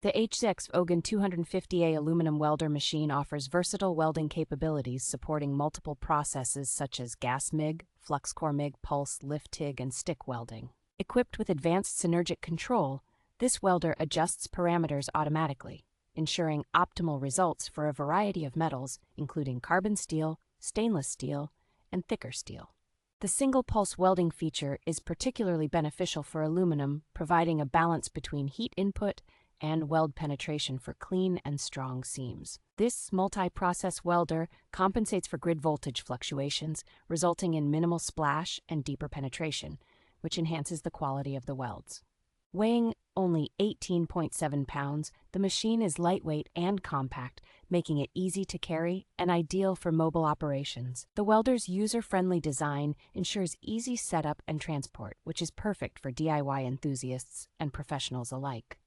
The HZXVOGEN 250A aluminum welder machine offers versatile welding capabilities supporting multiple processes such as gas MIG, flux core MIG, pulse, lift TIG, and stick welding. Equipped with advanced synergic control, this welder adjusts parameters automatically, ensuring optimal results for a variety of metals, including carbon steel, stainless steel, and thicker steel. The single-pulse welding feature is particularly beneficial for aluminum, providing a balance between heat input and weld penetration for clean and strong seams. This multi-process welder compensates for grid voltage fluctuations, resulting in minimal splash and deeper penetration, which enhances the quality of the welds. Weighing only 18.7 pounds, the machine is lightweight and compact, making it easy to carry and ideal for mobile operations. The welder's user-friendly design ensures easy setup and transport, which is perfect for DIY enthusiasts and professionals alike.